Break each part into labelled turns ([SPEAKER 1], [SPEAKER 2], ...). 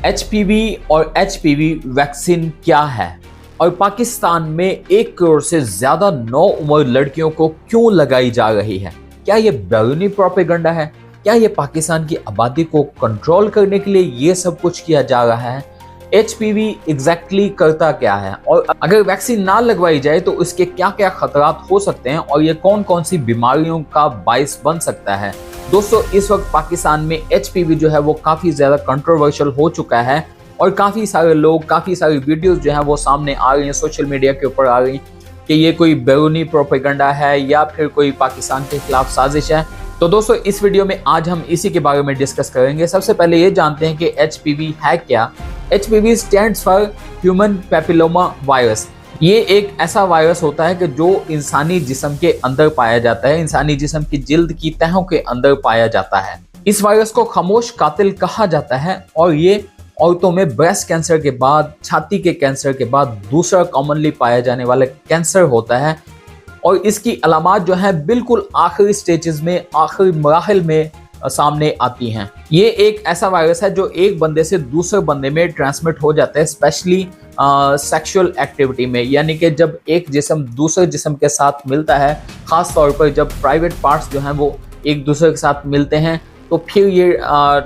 [SPEAKER 1] HPV और HPV vaccine क्या है और पाकिस्तान में 1 करोड़ से ज्यादा नौ उम्र लड़कियों को क्यों लगाई जा रही है? क्या ये बैरूनी प्रोपेगेंडा है? क्या ये पाकिस्तान की आबादी को कंट्रोल करने के लिए ये सब कुछ किया जा रहा है? एचपीवी एग्जैक्टली करता क्या है और अगर वैक्सीन ना लगवाई जाए तो इसके क्या क्या खतरात हो सकते हैं और ये कौन कौन सी बीमारियों का बाइस बन सकता है? दोस्तों, इस वक्त पाकिस्तान में एचपीवी जो है वो काफी ज्यादा कंट्रोवर्शियल हो चुका है और काफी सारे लोग, काफी सारी वीडियोस जो है वो सामने आ रही हैं, सोशल मीडिया के ऊपर आ रही कि ये कोई बैरूनी प्रोपेगेंडा है या फिर कोई पाकिस्तान के खिलाफ साजिश है। तो दोस्तों, इस वीडियो में आज हम इसी के बारे में डिस्कस करेंगे। सबसे पहले ये जानते हैं कि एचपीवी है क्या। HPV stands for human papilloma virus. ये एक ऐसा वायरस होता है कि जो इंसानी जिस्म के अंदर पाया जाता है, इंसानी जिस्म की जिल्द की तहों के अंदर पाया जाता है। इस वायरस को खामोश कातिल कहा जाता है और ये औरतों में ब्रेस्ट कैंसर के बाद, छाती के कैंसर के बाद दूसरा कॉमनली पाया जाने वाला कैंसर होता है और इसकी अलामात जो है बिल्कुल आखिरी स्टेजेस में, आखिरी मराहिल में सामने आती हैं। ये एक ऐसा वायरस है जो एक बंदे से दूसरे बंदे में ट्रांसमिट हो जाता है, स्पेशली सेक्सुअल एक्टिविटी में, यानी कि जब एक जिस्म दूसरे जिस्म के साथ मिलता है, खास तौर पर जब प्राइवेट पार्ट्स जो हैं वो एक दूसरे के साथ मिलते हैं, तो फिर ये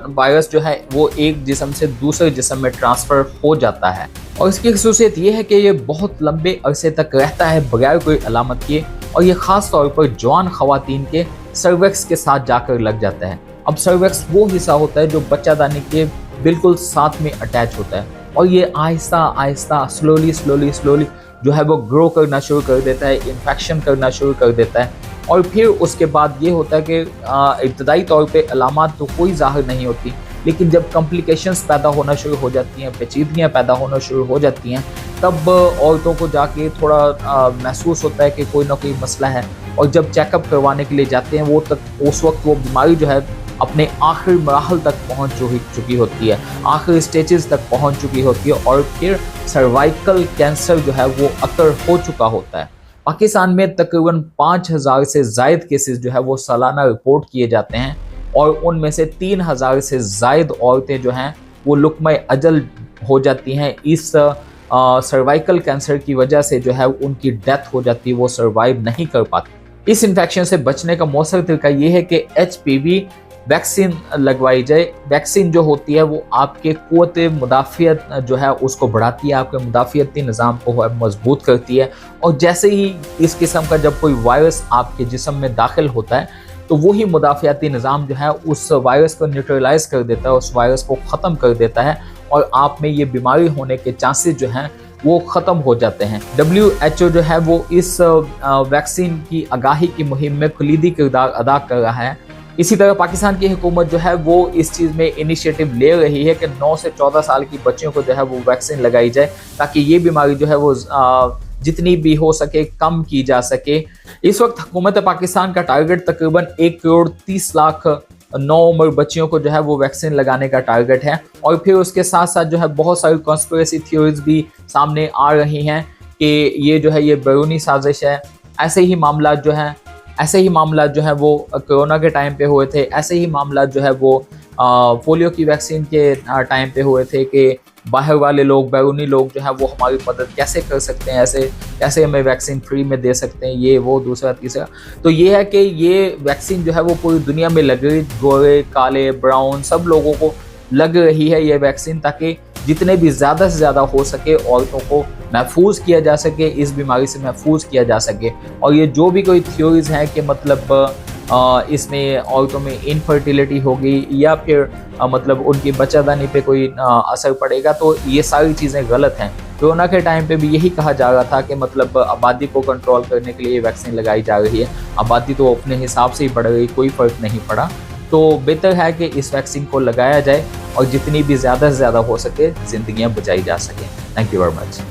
[SPEAKER 1] वायरस जो है वो एक जिस्म से दूसरे जिस्म में ट्रांसफ़र हो जाता है। और इसकी खसूसियत ये है कि ये बहुत लंबे अरसे तक रहता है बगैर कोई अलामत किए और ये ख़ास तौर पर जवान ख़वातीन के सर्वेक्स के साथ जाकर लग जाता है। अब सर्वेक्स वो हिस्सा होता है जो बच्चादानी के बिल्कुल साथ में अटैच होता है और ये आहिस्ता आहिस्ता स्लोली जो है वो ग्रो करना शुरू कर देता है, इन्फेक्शन करना शुरू कर देता है और फिर उसके बाद ये होता है कि इब्तदाई तौर पे अलामात तो कोई ज़ाहिर नहीं होती, लेकिन जब कॉम्प्लिकेशंस पैदा होना शुरू हो जाती हैं, पेचीदगियाँ पैदा होना शुरू हो जाती हैं, तब औरतों को जाके थोड़ा महसूस होता है कि कोई ना कोई मसला है और जब चेकअप करवाने के लिए जाते हैं उस वक्त वो बीमारी जो है अपने आखिरी मराहल तक पहुंच चुकी होती है, आखिरी स्टेजेस तक पहुंच चुकी होती है और फिर सर्वाइकल कैंसर जो है वो अकर हो चुका होता है। पाकिस्तान में तकरीबन 5000 से ज़ायद केसेस जो है वो सालाना रिपोर्ट किए जाते हैं और उनमें से 3000 से ज़ायद औरतें जो हैं वो लुक्मा अजल हो जाती हैं। इस सर्वाइकल कैंसर की वजह से जो है उनकी डेथ हो जाती है, वो सर्वाइव नहीं कर पाती। इस इन्फेक्शन से बचने का मौसर तरीका ये है कि एचपीवी वैक्सीन लगवाई जाए। वैक्सीन जो होती है वो आपके क़ुव्वत मुदाफ़ियत जो है उसको बढ़ाती है, आपके मुदाफ़ियती निज़ाम को मजबूत करती है और जैसे ही इस किस्म का जब कोई वायरस आपके जिस्म में दाखिल होता है तो वही मुदाफ़ियती निज़ाम जो है उस वायरस को न्यूट्रलाइज कर देता है, उस वायरस को ख़त्म कर देता है और आप में ये बीमारी होने के चांसेस जो हैं वो ख़त्म हो जाते हैं। WHO जो है वो इस वैक्सीन की आगाही की मुहिम में कलीदी किरदार अदा कर रहा है। इसी तरह पाकिस्तान की हुकूमत जो है वो इस चीज़ में इनिशिएटिव ले रही है कि 9 से 14 साल की बच्चियों को जो है वो वैक्सीन लगाई जाए ताकि ये बीमारी जो है वो जितनी भी हो सके कम की जा सके। इस वक्त हुकूमत पाकिस्तान का टारगेट तकरीबन 1 करोड़ 30 लाख नौ उम्र बच्चियों को जो है वो वैक्सीन लगाने का टारगेट है और फिर उसके साथ साथ जो है बहुत सारी कॉन्स्पिरेसी थ्योरीज भी सामने आ रही हैं कि ये जो है ये बैरूनी साजिश है। ऐसे ही मामला जो है वो कोरोना के टाइम पे हुए थे, ऐसे ही मामला जो है वो पोलियो की वैक्सीन के टाइम पे हुए थे कि बाहर वाले लोग, बैरूनी लोग जो है वो हमारी मदद कैसे कर सकते हैं, ऐसे कैसे हमें वैक्सीन फ्री में दे सकते हैं, ये वो दूसरा तीसरा। तो ये है कि ये वैक्सीन जो है वो पूरी दुनिया में लग रही, गोरे काले ब्राउन सब लोगों को लग रही है ये वैक्सीन, ताकि जितने भी ज़्यादा से ज़्यादा हो सके औरतों को महफूज किया जा सके, इस बीमारी से महफूज किया जा सके। और ये जो भी कोई थ्योरीज हैं कि मतलब इसमें औरतों में इनफर्टिलिटी होगी या फिर मतलब उनकी बच्चादानी पे कोई असर पड़ेगा, तो ये सारी चीज़ें गलत हैं। कोरोना के टाइम पे भी यही कहा जा रहा था कि मतलब आबादी को कंट्रोल करने के लिए ये वैक्सीन लगाई जा रही है। आबादी तो अपने हिसाब से ही बढ़ रही, कोई फ़र्क नहीं पड़ा। तो बेहतर है कि इस वैक्सीन को लगाया जाए और जितनी भी ज़्यादा से ज़्यादा हो सके ज़िंदगियाँ बचाई जा सकें। Thank you very much.